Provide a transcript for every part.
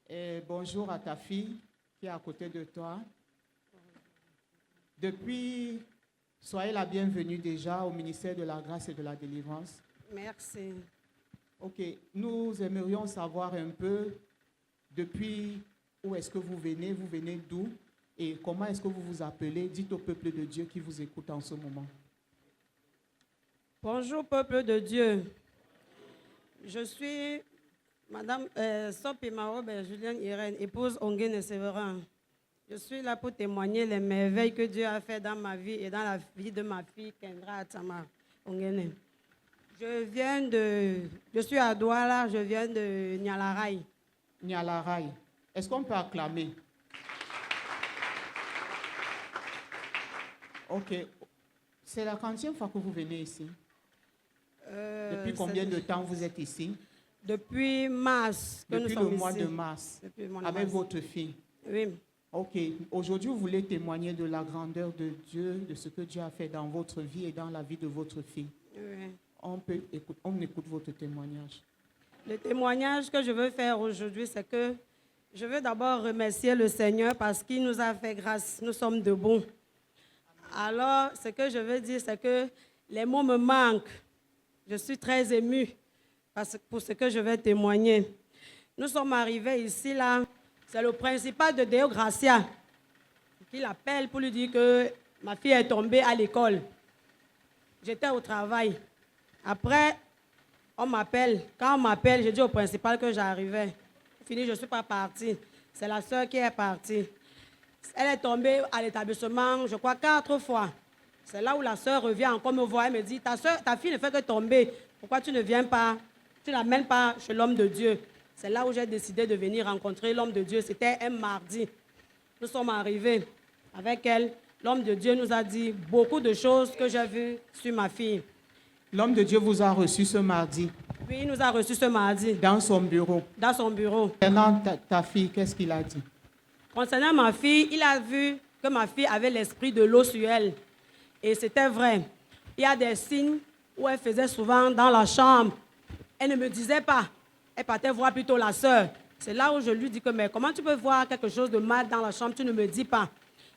Et bonjour à ta fille qui est à côté de toi. Soyez la bienvenue déjà au ministère de la Grâce et de la Délivrance. Merci. Ok, nous aimerions savoir un peu depuis où est-ce que vous venez d'où et comment est-ce que vous vous appelez. Dites au peuple de Dieu qui vous écoute en ce moment. Bonjour peuple de Dieu. Je suis Madame Sophie Marobe Julienne Irène, épouse Onguène Séverin. Je suis là pour témoigner les merveilles que Dieu a fait dans ma vie et dans la vie de ma fille Kendra Atama Onguène. Je suis à Douala, je viens de Nyalaray. Nyalaray. Est-ce qu'on peut acclamer? Ok. C'est la quantième fois que vous venez ici? Depuis combien de temps vous êtes ici? Depuis mars. Depuis le mois de mars. Avec votre fille? Oui. Ok. Aujourd'hui, vous voulez témoigner de la grandeur de Dieu, de ce que Dieu a fait dans votre vie et dans la vie de votre fille. Oui. On écoute votre témoignage. Le témoignage que je veux faire aujourd'hui, c'est que je veux d'abord remercier le Seigneur parce qu'il nous a fait grâce. Nous sommes debout. Alors, ce que je veux dire, c'est que les mots me manquent. Je suis très émue pour ce que je vais témoigner. Nous sommes arrivés ici, là. C'est le principal de Deo Gracia qui l'appelle pour lui dire que ma fille est tombée à l'école. J'étais au travail. Après, on m'appelle. Quand on m'appelle, je dis au principal que j'arrivais. Fini, je ne suis pas partie. C'est la sœur qui est partie. Elle est tombée à l'établissement, je crois, 4 fois. C'est là où la sœur revient encore me voir. Elle me dit, ta fille ne fait que tomber. Pourquoi tu ne viens pas? Tu ne l'amènes pas chez l'homme de Dieu. C'est là où j'ai décidé de venir rencontrer l'homme de Dieu. C'était un mardi. Nous sommes arrivés avec elle. L'homme de Dieu nous a dit beaucoup de choses que j'ai vues sur ma fille. L'homme de Dieu vous a reçu ce mardi? Oui, il nous a reçus ce mardi. Dans son bureau? Dans son bureau. Concernant ta fille, qu'est-ce qu'il a dit? Concernant ma fille, il a vu que ma fille avait l'esprit de l'eau sur elle. Et c'était vrai. Il y a des signes où elle faisait souvent dans la chambre. Elle ne me disait pas. Elle partait voir plutôt la sœur. C'est là où je lui dis que, mais comment tu peux voir quelque chose de mal dans la chambre, tu ne me dis pas.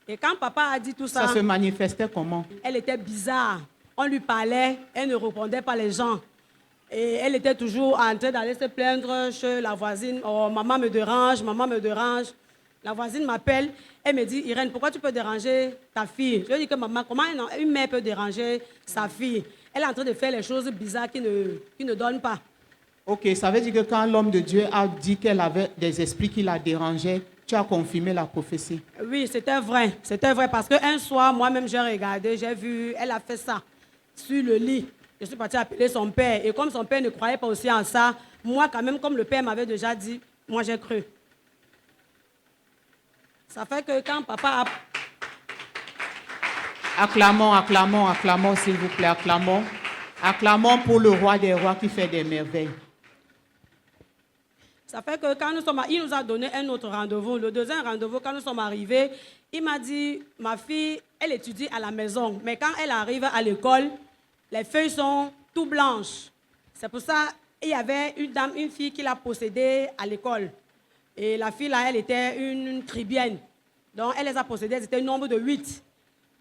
Et quand papa a dit tout ça... Ça se manifestait comment? Elle était bizarre. On lui parlait, elle ne répondait pas les gens. Et elle était toujours en train d'aller se plaindre chez la voisine. Oh, maman me dérange, maman me dérange. La voisine m'appelle, elle me dit, Irène, pourquoi tu peux déranger ta fille? Je lui dis que maman, comment une mère peut déranger sa fille? Elle est en train de faire les choses bizarres qui ne donnent pas. Ok, ça veut dire que quand l'homme de Dieu a dit qu'elle avait des esprits qui la dérangeaient, tu as confirmé la prophétie? Oui, c'était vrai. C'était vrai parce qu'un soir, moi-même, j'ai regardé, j'ai vu, elle a fait ça sur le lit. Je suis partie appeler son père. Et comme son père ne croyait pas aussi en ça, moi, quand même, comme le père m'avait déjà dit, moi, j'ai cru. Ça fait que quand papa a... Acclamons, acclamons, acclamons, s'il vous plaît, acclamons. Acclamons pour le roi des rois qui fait des merveilles. Ça fait que quand il nous a donné un autre rendez-vous. Le deuxième rendez-vous, quand nous sommes arrivés, il m'a dit, ma fille, elle étudie à la maison. Mais quand elle arrive à l'école, les feuilles sont tout blanches. C'est pour ça qu'il y avait une fille qui l'a possédée à l'école. Et la fille là, elle était une tribienne. Donc elle les a possédées, elles étaient un nombre de 8.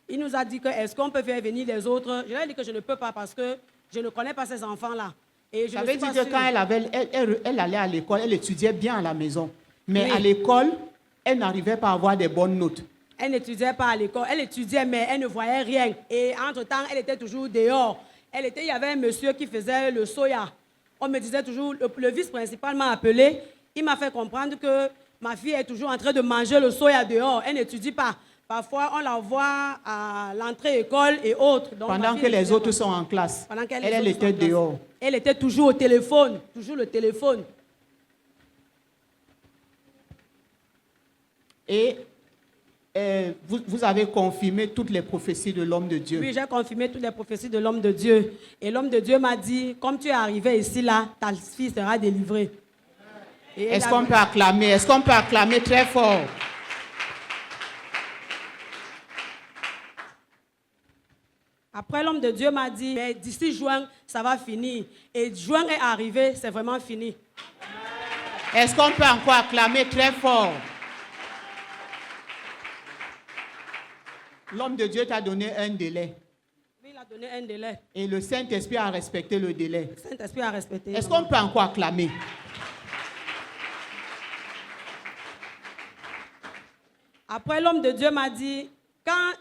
Il nous a dit que est-ce qu'on peut faire venir les autres? Je lui ai dit que je ne peux pas parce que je ne connais pas ces enfants-là. Ça veut dire que quand elle allait à l'école, elle étudiait bien à la maison. Mais oui, à l'école, elle n'arrivait pas à avoir des bonnes notes. Elle n'étudiait pas à l'école. Elle étudiait, mais elle ne voyait rien. Et entre-temps, elle était toujours dehors. Il y avait un monsieur qui faisait le soya. On me disait toujours, le vice-principal m'a appelé. Il m'a fait comprendre que ma fille est toujours en train de manger le soya dehors. Elle n'étudie pas. Parfois, on la voit à l'entrée école et autres. Donc, pendant que les autres sont en classe, elle était dehors. Elle était toujours au téléphone, toujours le téléphone. Et vous avez confirmé toutes les prophéties de l'homme de Dieu? Oui, j'ai confirmé toutes les prophéties de l'homme de Dieu. Et l'homme de Dieu m'a dit, comme tu es arrivé ici, là, ta fille sera délivrée. Est-ce qu'on peut acclamer? Est-ce qu'on peut acclamer très fort? Après, l'homme de Dieu m'a dit, mais d'ici juin, ça va finir. Et juin est arrivé, c'est vraiment fini. Est-ce qu'on peut encore acclamer très fort? L'homme de Dieu t'a donné un délai. Oui, il a donné un délai. Et le Saint-Esprit a respecté le délai. Le Saint-Esprit a respecté. Est-ce qu'on peut encore acclamer? Après, l'homme de Dieu m'a dit, quand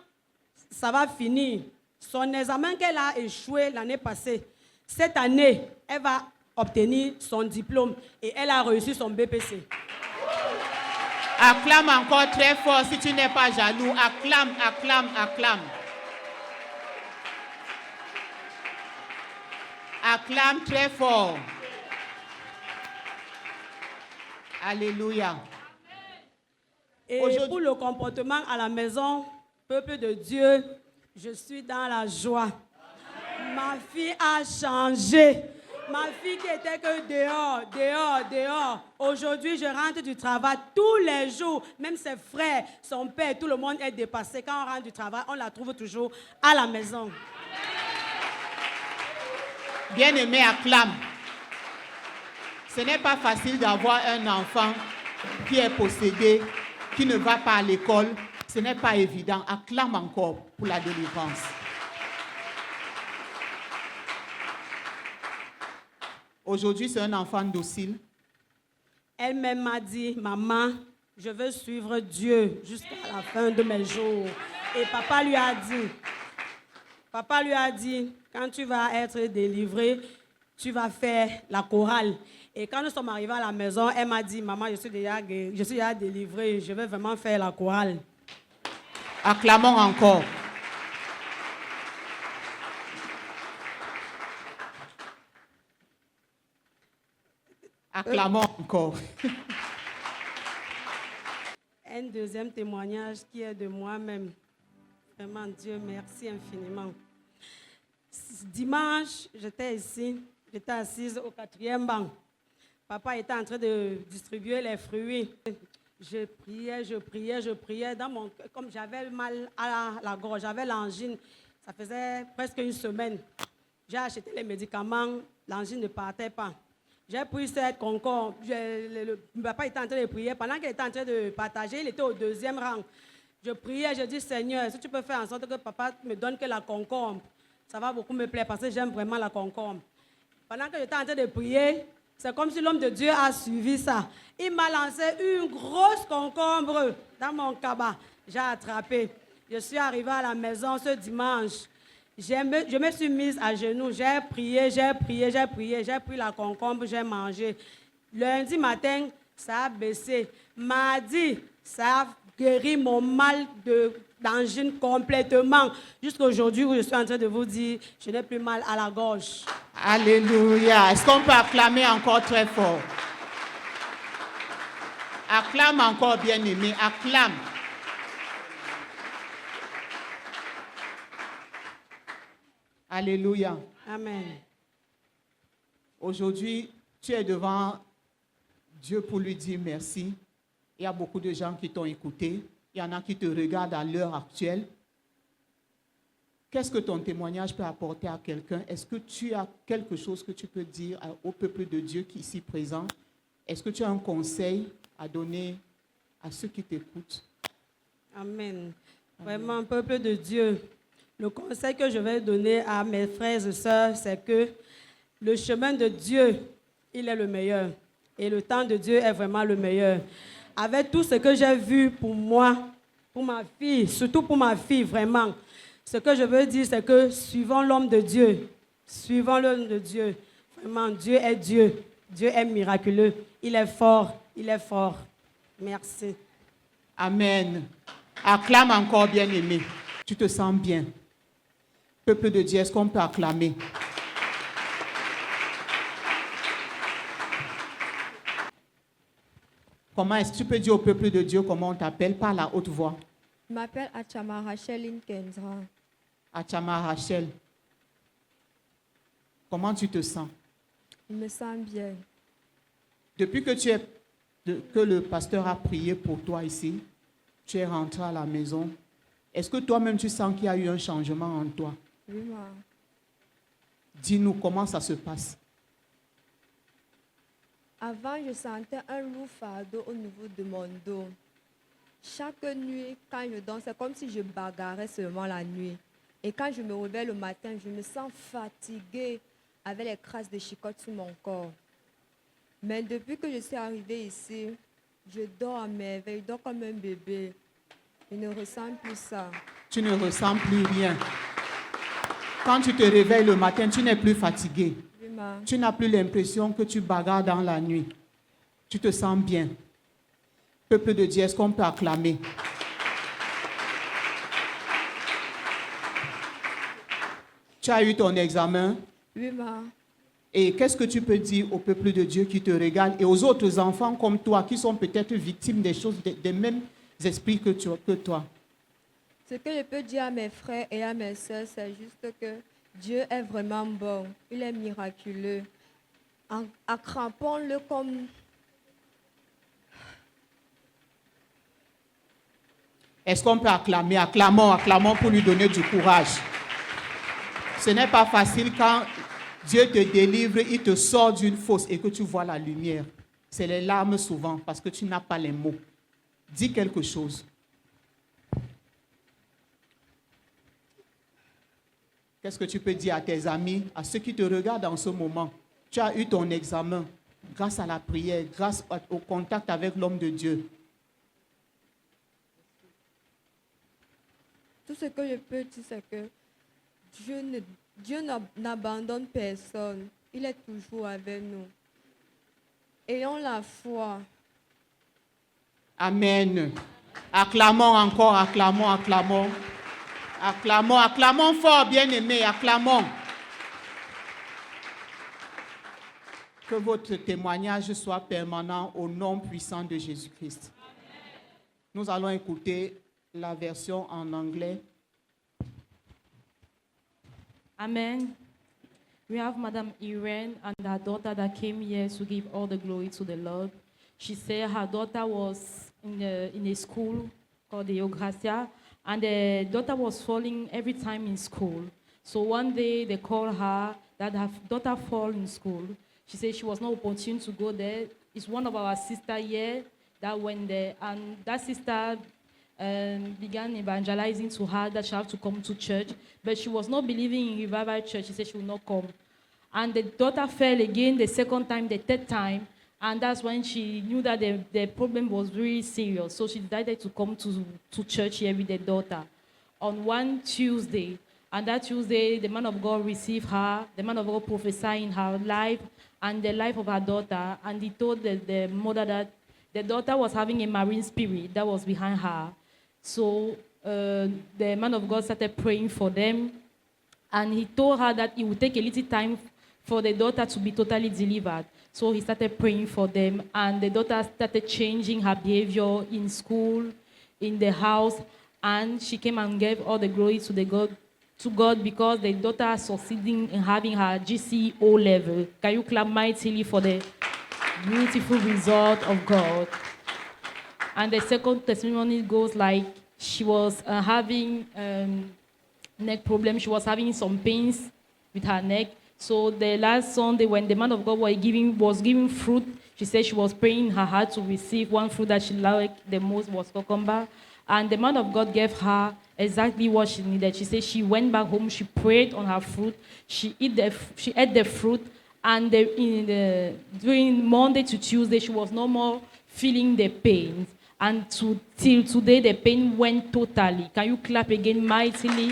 ça va finir, son examen qu'elle a échoué l'année passée, cette année, elle va obtenir son diplôme et elle a reçu son BPC. Acclame encore très fort si tu n'es pas jaloux. Acclame, acclame, acclame. Acclame très fort. Alléluia. Et pour le comportement à la maison, peuple de Dieu, je suis dans la joie. Ma fille a changé. Ma fille qui était que dehors. Aujourd'hui, je rentre du travail tous les jours. Même ses frères, son père, tout le monde est dépassé. Quand on rentre du travail, on la trouve toujours à la maison. Bien-aimé, acclame. Ce n'est pas facile d'avoir un enfant qui est possédé, qui ne va pas à l'école. Ce n'est pas évident. Acclame encore pour la délivrance. Aujourd'hui, c'est un enfant docile. Elle-même m'a dit, maman, je veux suivre Dieu jusqu'à la fin de mes jours. Et papa lui a dit, quand tu vas être délivré, tu vas faire la chorale. Et quand nous sommes arrivés à la maison, elle m'a dit, maman, je suis déjà délivrée, je vais vraiment faire la chorale. Acclamons encore. Acclamons encore. Un deuxième témoignage qui est de moi-même. Vraiment, Dieu, merci infiniment. Dimanche, j'étais ici, j'étais assise au 4e banc. Papa était en train de distribuer les fruits. Je priais. Comme j'avais mal à la gorge, j'avais l'angine. Ça faisait presque une semaine. J'ai acheté les médicaments, l'angine ne partait pas. J'ai pris cette concombre. Papa était en train de prier. Pendant qu'il était en train de partager, il était au 2e rang. Je priais, je dis, Seigneur, si tu peux faire en sorte que papa me donne que la concombre, ça va beaucoup me plaire parce que j'aime vraiment la concombre. Pendant que j'étais en train de prier, c'est comme si l'homme de Dieu a suivi ça. Il m'a lancé une grosse concombre dans mon cabas. J'ai attrapé. Je suis arrivée à la maison ce dimanche. Je me suis mise à genoux. J'ai prié. J'ai pris la concombre, j'ai mangé. Lundi matin, ça a baissé. Mardi, ça a guéri mon mal d'angine complètement. Jusqu'à aujourd'hui où je suis en train de vous dire, je n'ai plus mal à la gorge. Alléluia. Est-ce qu'on peut acclamer encore très fort? Acclame encore, bien-aimé. Acclame. Alléluia. Amen. Aujourd'hui, tu es devant Dieu pour lui dire merci. Il y a beaucoup de gens qui t'ont écouté. Il y en a qui te regardent à l'heure actuelle. Qu'est-ce que ton témoignage peut apporter à quelqu'un? Est-ce que tu as quelque chose que tu peux dire au peuple de Dieu qui est ici présent? Est-ce que tu as un conseil à donner à ceux qui t'écoutent? Amen. Vraiment, peuple de Dieu, le conseil que je vais donner à mes frères et sœurs, c'est que le chemin de Dieu, il est le meilleur. Et le temps de Dieu est vraiment le meilleur. Avec tout ce que j'ai vu pour moi, pour ma fille, surtout pour ma fille, vraiment, ce que je veux dire, c'est que suivons l'homme de Dieu. Suivons l'homme de Dieu. Vraiment, Dieu est Dieu. Dieu est miraculeux. Il est fort. Il est fort. Merci. Amen. Acclame encore, bien-aimé. Tu te sens bien. Peuple de Dieu, est-ce qu'on peut acclamer? Comment est-ce que tu peux dire au peuple de Dieu comment on t'appelle par la haute voix? Je m'appelle Achama Rachel Inkenzra. Achama Rachel. Comment tu te sens? Je me sens bien. Depuis que que le pasteur a prié pour toi ici, tu es rentré à la maison. Est-ce que toi-même tu sens qu'il y a eu un changement en toi? Oui, ma. Dis-nous comment ça se passe. Avant, je sentais un lourd fardeau au niveau de mon dos. Chaque nuit, quand je dors, c'est comme si je bagarrais seulement la nuit. Et quand je me réveille le matin, je me sens fatiguée avec les crasses de chicotte sur mon corps. Mais depuis que je suis arrivée ici, je dors à merveille, je dors comme un bébé. Je ne ressens plus ça. Tu ne ressens plus rien. Quand tu te réveilles le matin, tu n'es plus fatigué. Oui, ma. Tu n'as plus l'impression que tu bagarres dans la nuit. Tu te sens bien. Peuple de Dieu, est-ce qu'on peut acclamer? Tu as eu ton examen. Oui, ma. Et qu'est-ce que tu peux dire au peuple de Dieu qui te regarde et aux autres enfants comme toi qui sont peut-être victimes des choses, des mêmes esprits que toi? Ce que je peux dire à mes frères et à mes soeurs, c'est juste que Dieu est vraiment bon. Il est miraculeux. Accrampons-le comme... Est-ce qu'on peut acclamer? Acclamons pour lui donner du courage. Ce n'est pas facile quand Dieu te délivre, il te sort d'une fosse et que tu vois la lumière. C'est les larmes souvent parce que tu n'as pas les mots. Dis quelque chose. Qu'est-ce que tu peux dire à tes amis, à ceux qui te regardent en ce moment? Tu as eu ton examen grâce à la prière, grâce au contact avec l'homme de Dieu. Tout ce que je peux dire, c'est que Dieu n'abandonne personne. Il est toujours avec nous. Ayons la foi. Amen. Acclamons encore, acclamons. Acclamons fort, bien-aimés, acclamons. Que votre témoignage soit permanent au nom puissant de Jésus-Christ. Nous allons écouter la version en anglais. Amen. We have Madam Irene and her daughter that came here to give all the glory to the Lord. She said her daughter was in a school called the Gracia, and the daughter was falling every time in school. So one day they called her that her daughter fall in school. She said she was not opportune to go there. It's one of our sisters here that went there, and that sister began evangelizing to her that she had to come to church, but she was not believing in revival church. She said she would not come. And the daughter fell again the second time, the third time, and that's when she knew that the problem was really serious. So she decided to come to church here with the daughter on one Tuesday. And that Tuesday, the man of God received her, the man of God prophesied in her life and the life of her daughter, and he told the mother that the daughter was having a marine spirit that was behind her. So the man of God started praying for them, and he told her that it would take a little time for the daughter to be totally delivered. So he started praying for them, and the daughter started changing her behavior in school, in the house, and she came and gave all the glory to God because the daughter is succeeding in having her GCO level. Can you clap mightily for the beautiful result of God? And the second testimony goes like she was having neck problem. She was having some pains with her neck. So the last Sunday when the man of God was giving fruit, she said she was praying in her heart to receive one fruit that she liked the most was cucumber. And the man of God gave her exactly what she needed. She said she went back home, she prayed on her fruit, she ate the fruit, and during Monday to Tuesday, she was no more feeling the pain. And till today, the pain went totally. Can you clap again mightily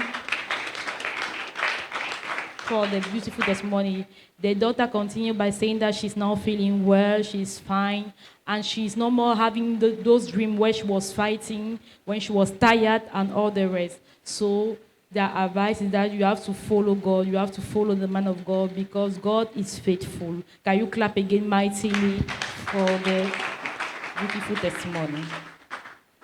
for the beautiful testimony? The daughter continued by saying that she's now feeling well, she's fine, and she's no more having those dreams where she was fighting, when she was tired, and all the rest. So their advice is that you have to follow God, you have to follow the man of God, because God is faithful. Can you clap again mightily for the beautiful testimony?